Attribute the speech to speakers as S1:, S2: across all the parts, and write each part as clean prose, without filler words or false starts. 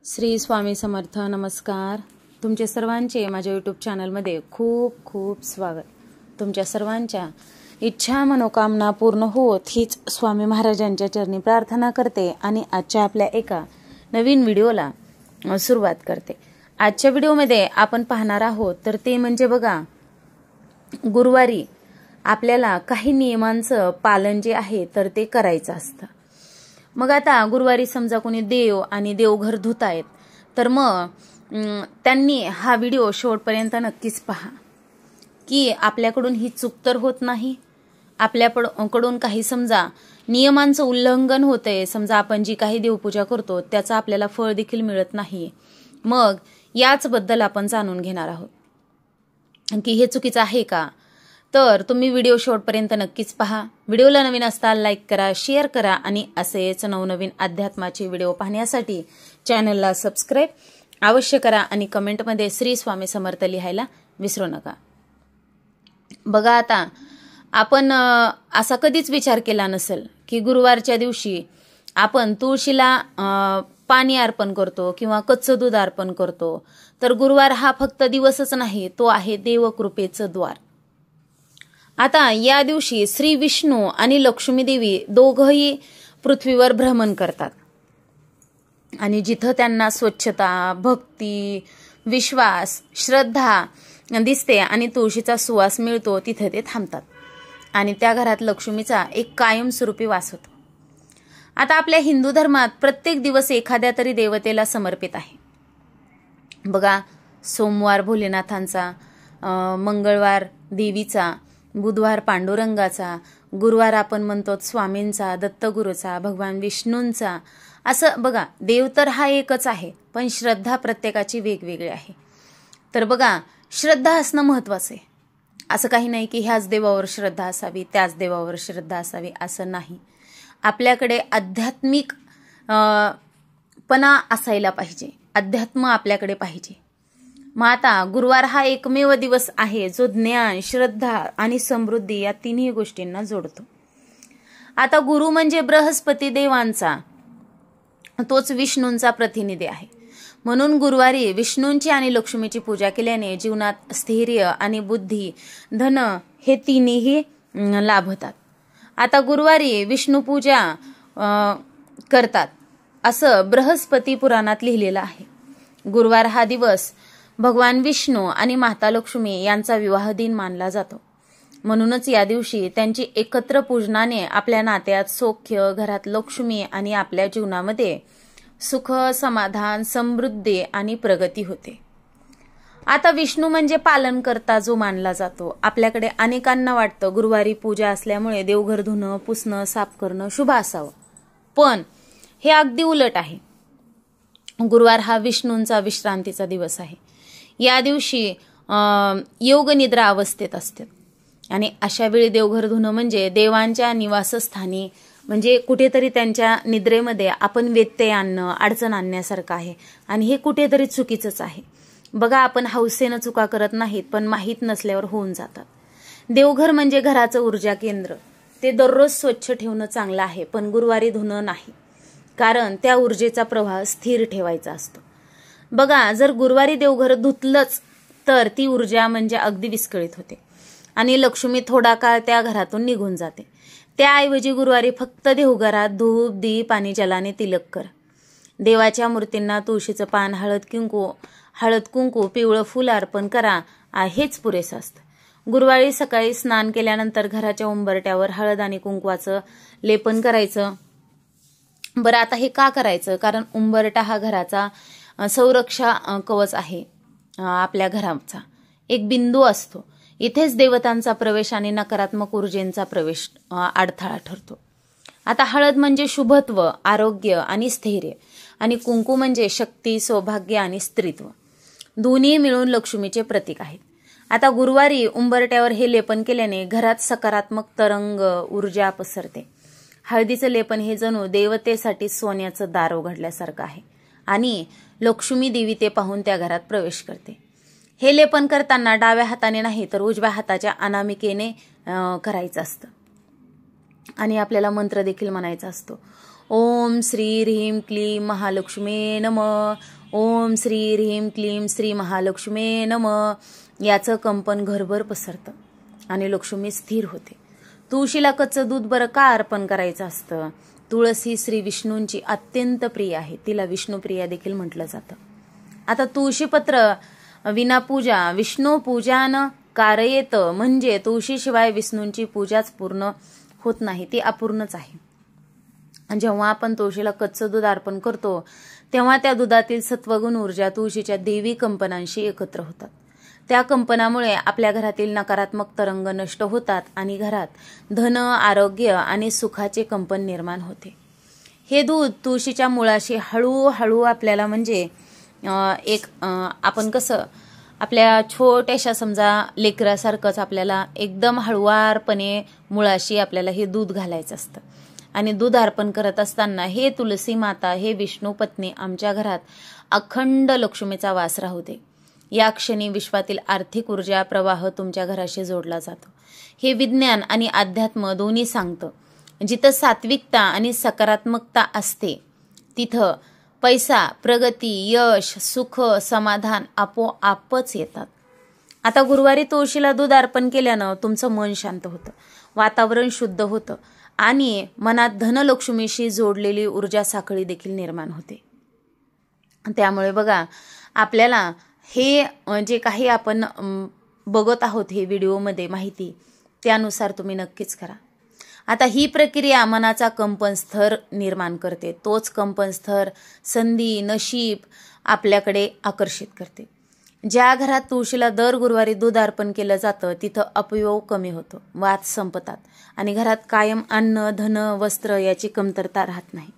S1: श्री स्वामी समर्थ. नमस्कार. तुमचे सर्वांचे माझ्या यूट्यूब चॅनलमध्ये खूप खूप स्वागत. तुमच्या सर्वांच्या इच्छा मनोकामना पूर्ण होत हीच स्वामी महाराजांच्या चरणी प्रार्थना करते आणि आजच्या आपल्या एका नवीन व्हिडिओला सुरुवात करते. आजच्या व्हिडिओमध्ये आपण पाहणार आहोत तर ते म्हणजे बघा, गुरुवारी आपल्याला काही नियमांचं पालन जे आहे तर ते करायचं असतं. मग आता गुरुवारी समजा कोणी देव आणि देवघर धुतायत तर मग त्यांनी हा व्हिडिओ शेवटपर्यंत नक्कीच पहा की आपल्याकडून ही चूक तर होत नाही, आपल्याकडून काही समजा नियमांचं उल्लंघन होतंय, समजा आपण जी काही देवपूजा करतो त्याचा आपल्याला फळ देखील मिळत नाही. मग याचबद्दल आपण जाणून घेणार आहोत की हे चुकीचं आहे का. तर तुम्ही व्हिडिओ शेवटपर्यंत नक्कीच पहा. व्हिडिओला नवीन असताल लाईक करा, शेअर करा आणि असेच नवनवीन अध्यात्माचे व्हिडिओ पाहण्यासाठी चॅनलला सबस्क्राईब अवश्य करा आणि कमेंटमध्ये श्री स्वामी समर्थ लिहायला विसरू नका. बघा, आता आपण असा कधीच विचार केला नसेल की गुरुवारच्या दिवशी आपण तुळशीला पाणी अर्पण करतो किंवा कच्चं दूध अर्पण करतो. तर गुरुवार हा फक्त दिवसच नाही, तो आहे देवकृपेचं द्वार. आता या दिवशी श्री विष्णू आणि लक्ष्मी देवी दोघंही पृथ्वीवर भ्रमण करतात आणि जिथं त्यांना स्वच्छता, भक्ती, विश्वास, श्रद्धा दिसते आणि तुळशीचा सुवास मिळतो तिथे ते थांबतात आणि त्या घरात लक्ष्मीचा एक कायमस्वरूपी वास होतो. आता आपल्या हिंदू धर्मात प्रत्येक दिवस एखाद्या तरी देवतेला समर्पित आहे. बघा, सोमवार भोलेनाथांचा, मंगळवार देवीचा, बुधवार पांडुरंगाचा, गुरुवार आपण म्हणतो स्वामींचा, दत्तगुरूचा, भगवान विष्णूंचा. असं बघा, देव तर हा एकच आहे पण श्रद्धा प्रत्येकाची वेगवेगळी आहे. तर बघा, श्रद्धा असणं महत्वाचं आहे. असं काही नाही की ह्याच देवावर श्रद्धा असावी, त्याच देवावर श्रद्धा असावी, असं नाही. आपल्याकडे आध्यात्मिक पणा असायला पाहिजे, अध्यात्म आपल्याकडे पाहिजे. मग आता गुरुवार हा एकमेव दिवस आहे जो ज्ञान, श्रद्धा आणि समृद्धी या तिन्ही गोष्टींना जोडतो. आता गुरु म्हणजे बृहस्पती देवांचा, तोच विष्णूंचा प्रतिनिधी आहे. म्हणून गुरुवारी विष्णूंची आणि लक्ष्मीची पूजा केल्याने जीवनात स्थैर्य आणि बुद्धी, धन हे तिन्ही लाभतात. आता गुरुवारी विष्णू पूजा करतात असं बृहस्पती पुराणात लिहिलेलं आहे. गुरुवार हा दिवस भगवान विष्णू आणि माता लक्ष्मी यांचा विवाह दिन मानला जातो. म्हणूनच या दिवशी त्यांची एकत्र पूजनाने आपल्या नात्यात सौख्य, घरात लक्ष्मी आणि आपल्या जीवनामध्ये सुख, समाधान, समृद्धी आणि प्रगती होते. आता विष्णू म्हणजे पालनकर्ता जो मानला जातो. आपल्याकडे अनेकांना वाटतं गुरुवारी पूजा असल्यामुळे देवघर धुणं, पुसणं, साफ करणं शुभ असावं, पण हे अगदी उलट आहे. गुरुवार हा विष्णूंचा विश्रांतीचा दिवस आहे. या दिवशी योग निद्रा अवस्थेत असते आणि अशा वेळी देवघर धुणं म्हणजे देवांच्या निवासस्थानी म्हणजे कुठेतरी त्यांच्या निद्रेमध्ये आपण व्यत्यय आणणं, अडचण आणण्यासारखं आहे आणि हे कुठेतरी चुकीचंच आहे. बघा, आपण हौसेनं चुका करत नाहीत पण माहीत नसल्यावर होऊन जातात. देवघर म्हणजे घराचं ऊर्जा केंद्र, ते दररोज स्वच्छ ठेवणं चांगलं आहे पण गुरुवारी धुणं नाही, कारण त्या ऊर्जेचा प्रवाह स्थिर ठेवायचा असतो. बघा, जर गुरुवारी देवघर धुतलंच तर ती ऊर्जा म्हणजे अगदी विस्कळीत होते आणि लक्ष्मी थोडा काळ त्या घरातून निघून जाते. त्याऐवजी गुरुवारी फक्त देवघरात धूप, दीप आणि जलाने तिलक कर. देवाच्या मूर्तींना तुळशीचं पान, हळद कुंकू, पिवळं फूल अर्पण करा, हेच पुरेसं असतं. गुरुवारी सकाळी स्नान केल्यानंतर घराच्या उंबरट्यावर हळद आणि कुंकवाचं लेपन करायचं. बरं, आता हे का करायचं? कारण उंबरटा हा घराचा संरक्षा कवच आहे. आपल्या घराचा एक बिंदू असतो, इथेच देवतांचा प्रवेश आणि नकारात्मक ऊर्जेचा प्रवेश अडथळा ठरतो. आता हळद म्हणजे शुभत्व, आरोग्य आणि स्थैर्य आणि कुंकू म्हणजे शक्ती, सौभाग्य आणि स्त्रीत्व. दोन्ही मिळून लक्ष्मीचे प्रतीक आहेत. आता गुरुवारी उंबरट्यावर हे लेपन केल्याने घरात सकारात्मक तरंग ऊर्जा पसरते. हळदीचं लेपन हे जणू देवतेसाठी सोन्याचं दार उघडल्यासारखं आहे आणि लक्ष्मी देवी ते पाहून त्या घरात प्रवेश करते. हे लेपन करताना डाव्या हाताने नाही तर उजव्या हाताच्या अनामिकेने करायचं असतं आणि आपल्याला मंत्र देखील म्हणायचा असतो. ओम श्री ह्रीं क्लीं महालक्ष्मी नमः. ओम श्री ह्रीं क्लीं श्री महालक्ष्मी नमः. याचं कंपन घरभर पसरतं आणि लक्ष्मी स्थिर होते. तुळशीला कच्चं दूध बरं का अर्पण करायचं असतं? तुळस ही श्री विष्णूंची अत्यंत प्रिय आहे. तिला विष्णुप्रिया देखील म्हटलं जातं. आता तुळशीपत्र विना पूजा विष्णू पूजान कारयेत, म्हणजे तुळशीशिवाय विष्णूंची पूजाच पूर्ण होत नाही, ती अपूर्णच आहे. जेव्हा आपण तुळशीला कच्चं दूध अर्पण करतो तेव्हा त्या दुधातील सत्वगुण ऊर्जा तुळशीच्या देवी कंपनांशी एकत्र होतात. त्या कंपनामुळे आपल्या घरातील नकारात्मक तरंग नष्ट होतात आणि घरात धन, आरोग्य आणि सुखाचे कंपन निर्माण होते. हे दूध तुळशीच्या मुळाशी हळूहळू आपल्याला म्हणजे आपण कसं आपल्या छोट्याशा समजा लेकरासारखंच आपल्याला एकदम हळुवारपणे मुळाशी आपल्याला हे दूध घालायचं असतं. आणि दूध अर्पण करत असताना हे तुलसी माता, हे विष्णू पत्नी, आमच्या घरात अखंड लक्ष्मीचा वास राहू दे. या क्षणी विश्वातील आर्थिक ऊर्जा प्रवाह तुमच्या घराशी जोडला जातो. हे विज्ञान आणि अध्यात्म दोन्ही सांगतं. जिथं सात्विकता आणि सकारात्मकता असते तिथं पैसा, प्रगती, यश, सुख, समाधान आपोआपच येतात. आता गुरुवारी तुळशीला दूध अर्पण केल्यानं तुमचं मन शांत होतं, वातावरण शुद्ध होतं आणि मनात धनलक्ष्मीशी जोडलेली ऊर्जा साखळी देखील निर्माण होते. त्यामुळे बघा, आपल्याला हे जे काही आपण बघत आहोत हे व्हिडिओमध्ये माहिती, त्यानुसार तुम्ही नक्कीच करा. आता ही प्रक्रिया मनाचा कंपन स्तर निर्माण करते. तोच कंपन स्तर संधी, नशीब आपल्याकडे आकर्षित करते. ज्या घरात तुळशीला दर गुरुवारी दूध अर्पण केलं जातं तिथं अपयोग कमी होतो, वाद संपतात आणि घरात कायम अन्न, धन, वस्त्र याची कमतरता राहत नाही.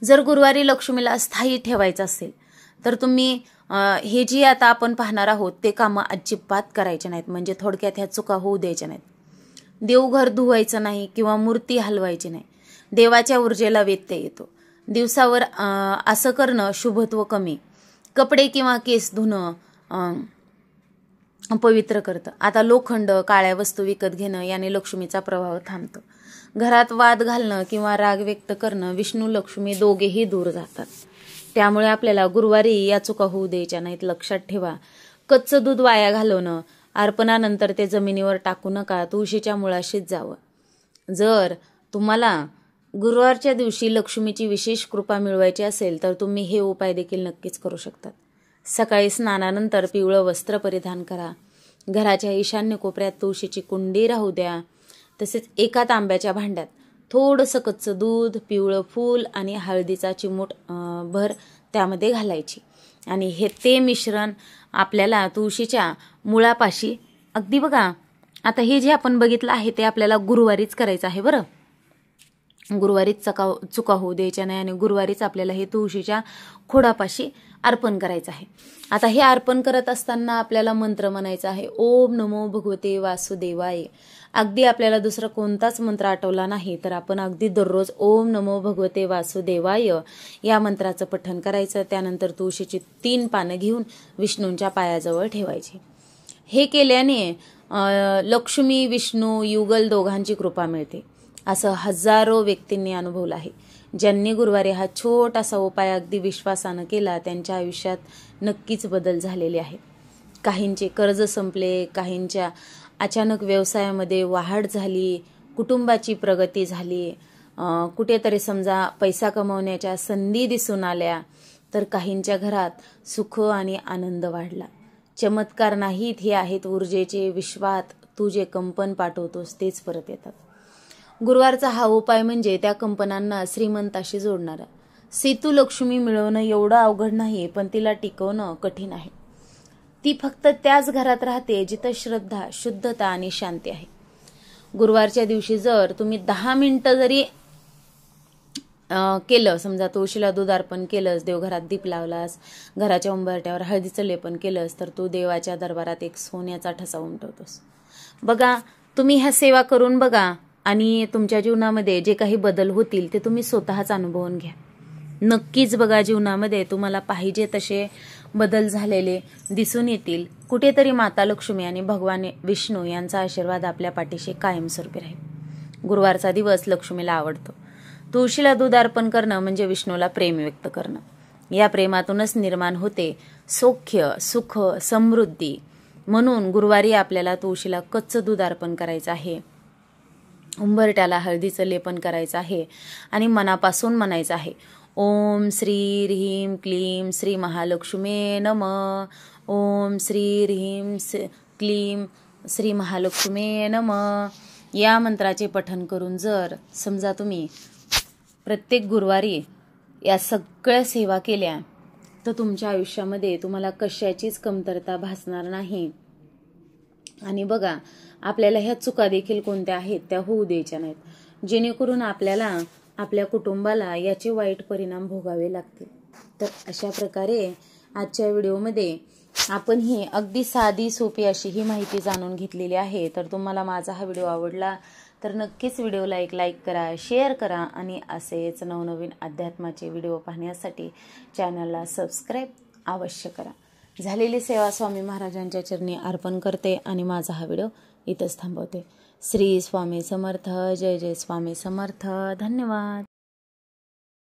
S1: जर गुरुवारी लक्ष्मीला स्थायी ठेवायचं असेल तर तुम्ही हे जी आता आपण पाहणार आहोत ते कामं अजिबात करायचे नाहीत. म्हणजे थोडक्यात ह्या चुका होऊ द्यायच्या नाहीत. देवघर धुवायचं नाही किंवा मूर्ती हलवायची नाही. देवाच्या ऊर्जेला व्यत्यय येतो. दिवसावर असं करणं शुभत्व कमी. कपडे किंवा केस धुणं पवित्र करतं. आता लोखंड, काळ्या वस्तू विकत घेणं याने लक्ष्मीचा प्रभाव थांबतो. घरात वाद घालणं किंवा राग व्यक्त करणं विष्णू लक्ष्मी दोघेही दूर जातात. त्यामुळे आपल्याला गुरुवारी या चुका होऊ द्यायच्या नाहीत. लक्षात ठेवा, कच्चं दूध वाया घालवणं, अर्पणानंतर ते जमिनीवर टाकू नका, तुळशीच्या मुळाशीच जावं. जर तुम्हाला गुरुवारच्या दिवशी लक्ष्मीची विशेष कृपा मिळवायची असेल तर तुम्ही हे उपाय देखील नक्कीच करू शकतात. सकाळी स्नानानंतर पिवळं वस्त्र परिधान करा. घराच्या ईशान्य कोपऱ्यात तुळशीची कुंडी राहू द्या. तसेच एका तांब्याच्या भांड्यात थोडंसं कच्चं दूध, पिवळं फूल आणि हळदीचा चिमूट भर त्यामध्ये घालायची आणि ते मिश्रण आपल्याला तुळशीच्या मुळापाशी अगदी बघा, आता हे जे आपण बघितलं आहे ते आपल्याला गुरुवारीच करायचं आहे बरं. गुरुवारीच चुका होऊ द्यायच्या नाही आणि गुरुवारीच आपल्याला हे तुळशीच्या खोडापाशी अर्पण करायचं आहे. आता हे अर्पण करत असताना आपल्याला मंत्र म्हणायचा आहे, ओम नमो भगवते वासुदेवाय. अगदी आपल्याला दुसरा कोणताच मंत्र आठवला नाही तर आपण अगदी दररोज ओम नमो भगवते वासुदेवाय या मंत्राचं पठण करायचं. त्यानंतर तुळशीची 3 पानं घेऊन विष्णूंच्या पायाजवळ ठेवायची. हे केल्याने लक्ष्मी, विष्णू, युगल दोघांची कृपा मिळते असं हजारो व्यक्तींनी अनुभवलं आहे. ज्यांनी गुरुवारी हा छोटासा उपाय अगदी विश्वासानं केला त्यांच्या आयुष्यात नक्कीच बदल झालेले आहेत. काहींचे कर्ज संपले, काहींच्या अचानक व्यवसायामध्ये वाढ झाली, कुटुंबाची प्रगती झाली, कुठेतरी समजा पैसा कमवण्याच्या संधी दिसून आल्या, तर काहींच्या घरात सुख आणि आनंद वाढला. चमत्कार नाहीत, हे आहेत ऊर्जेचे. विश्वात तू जे कंपन पाठवतोस तेच परत येतात. गुरुवारचा हा उपाय म्हणजे त्या कंपनांना श्रीमंताशी जोडणारा. सेतू लक्ष्मी मिळवणं एवढं अवघड नाही, पण तिला टिकवणं कठीण आहे. ती फक्त त्याच घरात राहते जिथं श्रद्धा, शुद्धता आणि शांती आहे. गुरुवारच्या दिवशी जर तुम्ही 10 मिनिटं जरी केलं, समजा तुळशीला दूध अर्पण केलंस, देवघरात दीप लावलास, घराच्या उंबरट्यावर हळदीचं लेपन केलंस, तर तू देवाच्या दरबारात एक सोन्याचा ठसा उमटवतोस. बघा, तुम्ही ह्या सेवा करून बघा आणि तुमच्या जीवनामध्ये जे काही बदल होतील ते तुम्ही स्वतःच अनुभवून घ्या. नक्कीच बघा, जीवनामध्ये तुम्हाला पाहिजे तसे बदल झालेले दिसून येतील. कुठेतरी माता लक्ष्मी आणि भगवान विष्णू यांचा आशीर्वाद आपल्या पाठीशी कायमस्वरूपी राहील. गुरुवारचा दिवस लक्ष्मीला आवडतो. तुळशीला दूध अर्पण करणं म्हणजे विष्णूला प्रेम व्यक्त करणं. या प्रेमातूनच निर्माण होते सौख्य, सुख, समृद्धी. म्हणून गुरुवारी आपल्याला तुळशीला कच्चं दूध अर्पण करायचं आहे. उंबरट्याला हळदीचं लेपन करायचं आहे आणि मनापासून म्हणायचं आहे, ओम श्री ह्रीं क्लीं श्री महालक्ष्मी नमः. ओम श्री ह्रीं क्लीं श्री महालक्ष्मी नमः. या मंत्राचे पठण करून जर समजा तुम्ही प्रत्येक गुरुवारी या सगळ्या सेवा केल्या तर तुमच्या आयुष्यामध्ये तुम्हाला कशाचीच कमतरता भासणार नाही. आणि बघा, आपल्याला ह्या चुका देखील कोणत्या आहेत त्या होऊ द्यायच्या नाहीत, जेणेकरून आपल्याला आपल्या कुटुंबाला याचे वाईट परिणाम भोगावे लागतील. तर अशा प्रकारे आजच्या व्हिडिओमध्ये आपण ही अगदी साधी सोपी अशी ही माहिती जाणून घेतलेली आहे. तर तुम्हाला माझा हा व्हिडिओ आवडला तर नक्कीच व्हिडिओला एक लाईक करा, शेअर करा आणि असेच नवनवीन अध्यात्माचे व्हिडिओ पाहण्यासाठी चॅनलला सबस्क्राईब अवश्य करा. झालेली सेवा स्वामी महाराजांच्या चरणी अर्पण करते आणि माझा हा व्हिडिओ इथंच थांबवते. श्री स्वामी समर्थ. जय जय स्वामी समर्थ. धन्यवाद.